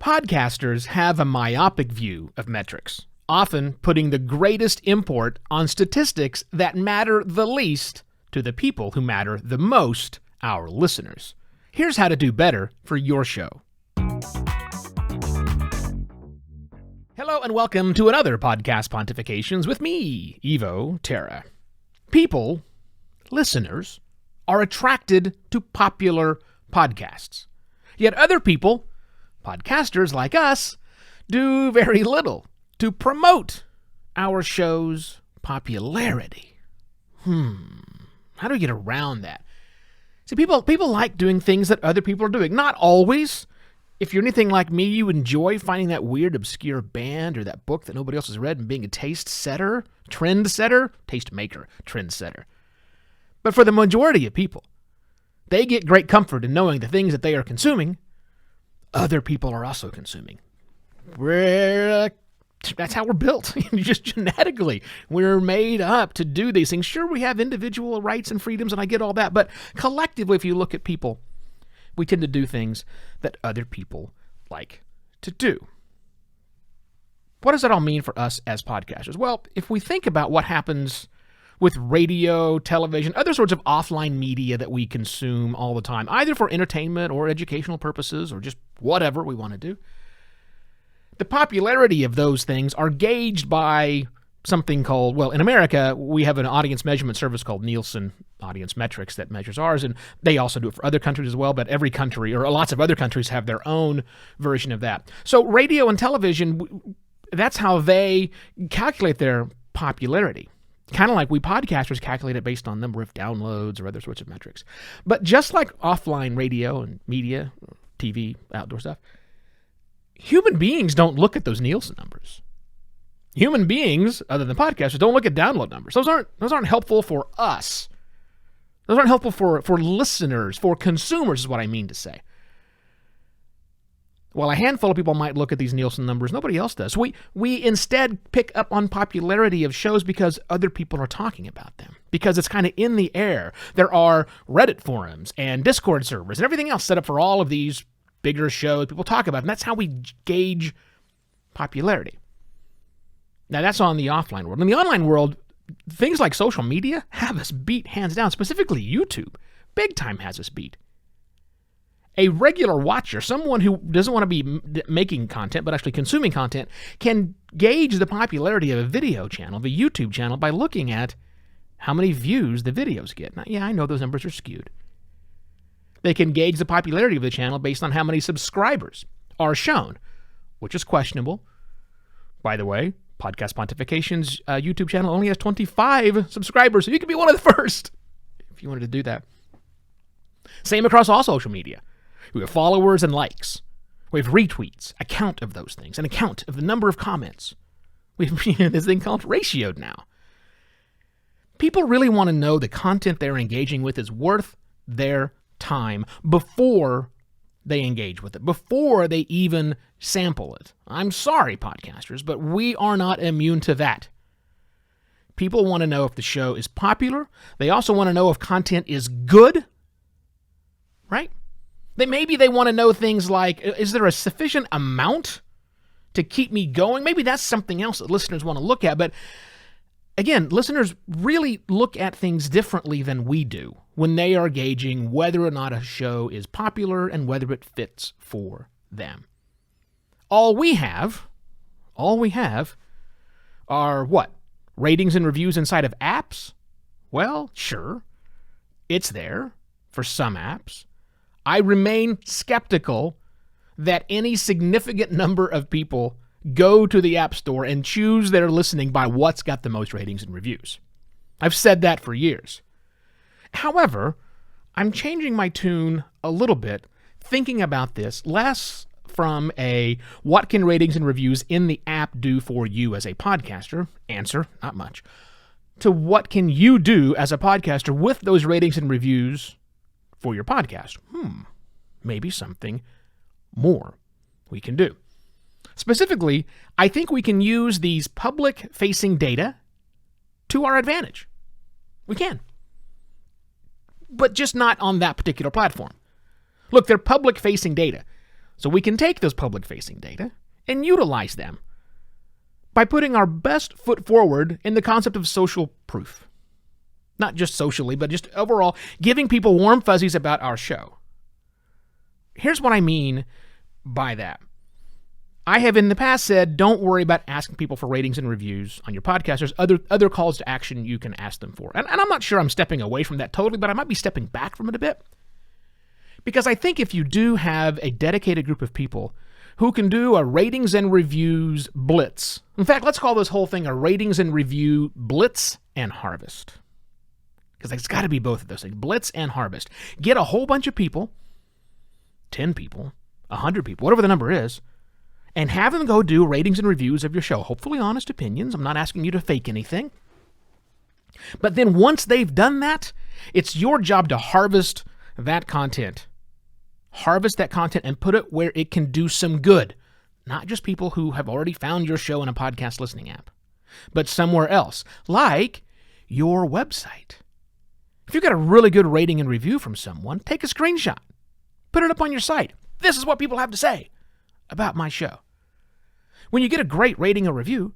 Podcasters have a myopic view of metrics, often putting the greatest import on statistics that matter the least to the people who matter the most, our listeners. Here's how to do better for your show. Hello and welcome to another Podcast Pontifications with me, Evo Terra. People, listeners, are attracted to popular podcasts. Yet other people, podcasters like us, do very little to promote our show's popularity. How do we get around that? See, people like doing things that other people are doing. Not always. If you're anything like me, you enjoy finding that weird, obscure band or that book that nobody else has read and being a taste maker, trend setter. But for the majority of people, they get great comfort in knowing the things that they are consuming, other people are also consuming. That's how we're built. Just genetically, we're made up to do these things. Sure, we have individual rights and freedoms, and I get all that. But collectively, if you look at people, we tend to do things that other people like to do. What does that all mean for us as podcasters? Well, if we think about what happens with radio, television, other sorts of offline media that we consume all the time, either for entertainment or educational purposes or just whatever we want to do, the popularity of those things are gauged by something called, well, in America, we have an audience measurement service called Nielsen Audience Metrics that measures ours, and they also do it for other countries as well, but every country, or lots of other countries, have their own version of that. So radio and television, that's how they calculate their popularity. Kind of like we podcasters calculate it based on number of downloads or other sorts of metrics. But just like offline radio and media, TV, outdoor stuff, human beings don't look at those Nielsen numbers. Human beings, other than podcasters, don't look at download numbers. Those aren't helpful for us. Those aren't helpful for listeners, for consumers is what I mean to say. While a handful of people might look at these Nielsen numbers, nobody else does. We instead pick up on popularity of shows because other people are talking about them, because it's kind of in the air. There are Reddit forums and Discord servers and everything else set up for all of these bigger shows people talk about, and that's how we gauge popularity. Now, that's on the offline world. In the online world, things like social media have us beat hands down, specifically YouTube. Big time has us beat. A regular watcher, someone who doesn't want to be making content but actually consuming content, can gauge the popularity of a video channel, of a YouTube channel, by looking at how many views the videos get. Now, yeah, I know those numbers are skewed. They can gauge the popularity of the channel based on how many subscribers are shown, which is questionable. By the way, Podcast Pontifications YouTube channel only has 25 subscribers, so you can be one of the first if you wanted to do that. Same across all social media. We have followers and likes. We have retweets, a count of those things, an account of the number of comments. We have this thing called ratioed now. People really want to know the content they're engaging with is worth their time before they engage with it, before they even sample it. I'm sorry, podcasters, but we are not immune to that. People want to know if the show is popular. They also want to know if content is good, right? Maybe they want to know things like, is there a sufficient amount to keep me going? Maybe that's something else that listeners want to look at. But again, listeners really look at things differently than we do when they are gauging whether or not a show is popular and whether it fits for them. All we have are what? Ratings and reviews inside of apps? Well, sure, it's there for some apps. I remain skeptical that any significant number of people go to the App Store and choose their listening by what's got the most ratings and reviews. I've said that for years. However, I'm changing my tune a little bit, thinking about this less from a what can ratings and reviews in the app do for you as a podcaster? Answer, not much. To what can you do as a podcaster with those ratings and reviews for your podcast? Maybe something more we can do. Specifically, I think we can use these public-facing data to our advantage. We can. But just not on that particular platform. Look, they're public-facing data. So we can take those public-facing data and utilize them by putting our best foot forward in the concept of social proof. Not just socially, but just overall, giving people warm fuzzies about our show. Here's what I mean by that. I have in the past said, don't worry about asking people for ratings and reviews on your podcast. There's other calls to action you can ask them for. And I'm not sure I'm stepping away from that totally, but I might be stepping back from it a bit. Because I think if you do have a dedicated group of people who can do a ratings and reviews blitz. In fact, let's call this whole thing a ratings and review blitz and harvest. Because it's got to be both of those things, blitz and harvest. Get a whole bunch of people, 10 people, 100 people, whatever the number is, and have them go do ratings and reviews of your show. Hopefully honest opinions. I'm not asking you to fake anything. But then once they've done that, it's your job to harvest that content. Harvest that content and put it where it can do some good. Not just people who have already found your show in a podcast listening app, but somewhere else, like your website. If you've got a really good rating and review from someone, take a screenshot. Put it up on your site. This is what people have to say about my show. When you get a great rating or review,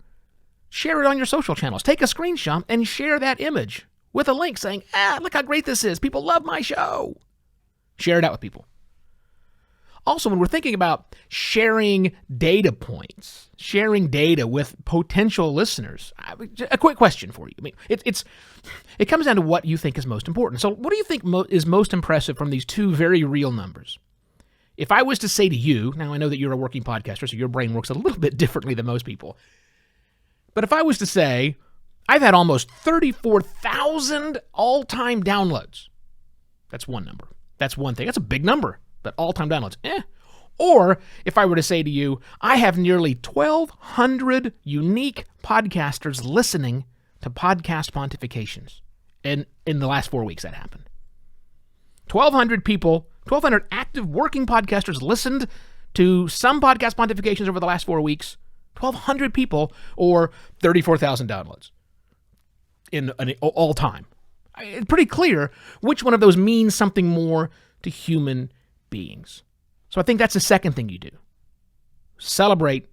share it on your social channels. Take a screenshot and share that image with a link saying, look how great this is. People love my show. Share it out with people. Also, when we're thinking about sharing data points, sharing data with potential listeners, a quick question for you. I mean, it comes down to what you think is most important. So what do you think is most impressive from these two very real numbers? If I was to say to you, now I know that you're a working podcaster, so your brain works a little bit differently than most people. But if I was to say, I've had almost 34,000 all-time downloads. That's one number. That's one thing. That's a big number. But all-time downloads, Or if I were to say to you, I have nearly 1,200 unique podcasters listening to Podcast Pontifications. And in the last 4 weeks that happened. 1,200 people, 1,200 active working podcasters listened to some Podcast Pontifications over the last 4 weeks. 1,200 people, or 34,000 downloads in all time. It's pretty clear which one of those means something more to human beings. So I think that's the second thing you do. Celebrate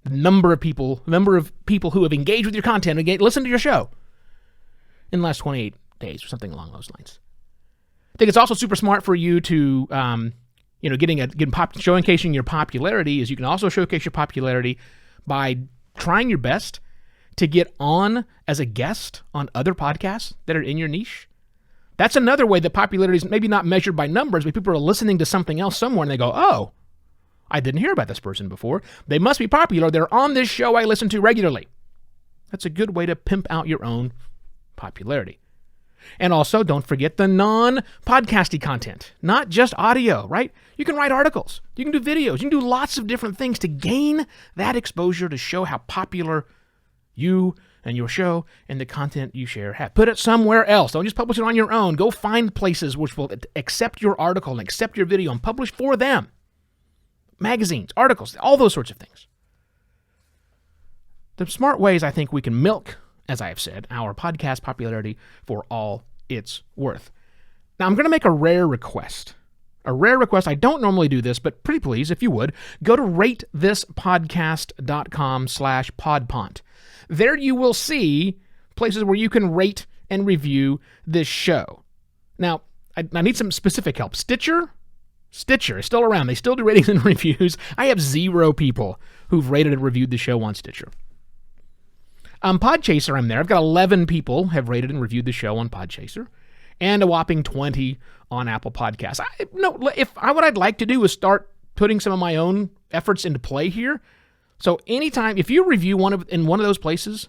the number of people who have engaged with your content and listen to your show in the last 28 days or something along those lines. I think it's also super smart for you to, showcasing your popularity is you can also showcase your popularity by trying your best to get on as a guest on other podcasts that are in your niche. That's another way that popularity is maybe not measured by numbers, but people are listening to something else somewhere and they go, oh, I didn't hear about this person before. They must be popular. They're on this show I listen to regularly. That's a good way to pimp out your own popularity. And also, don't forget the non-podcasty content, not just audio, right? You can write articles. You can do videos. You can do lots of different things to gain that exposure to show how popular you and your show and the content you share have. Put it somewhere else. Don't just publish it on your own. Go find places which will accept your article and accept your video and publish for them. Magazines, articles, all those sorts of things. The smart ways I think we can milk, as I have said, our podcast popularity for all it's worth. Now, I'm going to make a rare request. A rare request. I don't normally do this, but pretty please, if you would, go to ratethispodcast.com/podpont. There you will see places where you can rate and review this show. Now, I need some specific help. Stitcher is still around. They still do ratings and reviews. I have 0 people who've rated and reviewed the show on Stitcher. Podchaser, I'm there. I've got 11 people have rated and reviewed the show on Podchaser, and a whopping 20 on Apple Podcasts. What I'd like to do is start putting some of my own efforts into play here. So anytime, if you review in one of those places,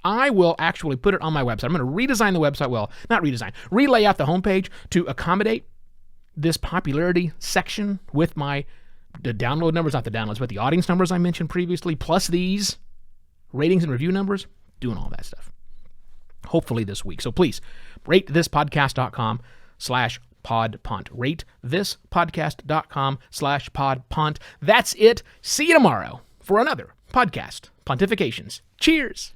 I will actually put it on my website. I'm going to redesign the website. Well, not redesign, relay out the homepage to accommodate this popularity section with the download numbers, not the downloads, but the audience numbers I mentioned previously, plus these ratings and review numbers, doing all that stuff. Hopefully this week. So please, ratethispodcast.com/podpont. Ratethispodcast.com/podpont. That's it. See you tomorrow for another Podcast Pontifications. Cheers.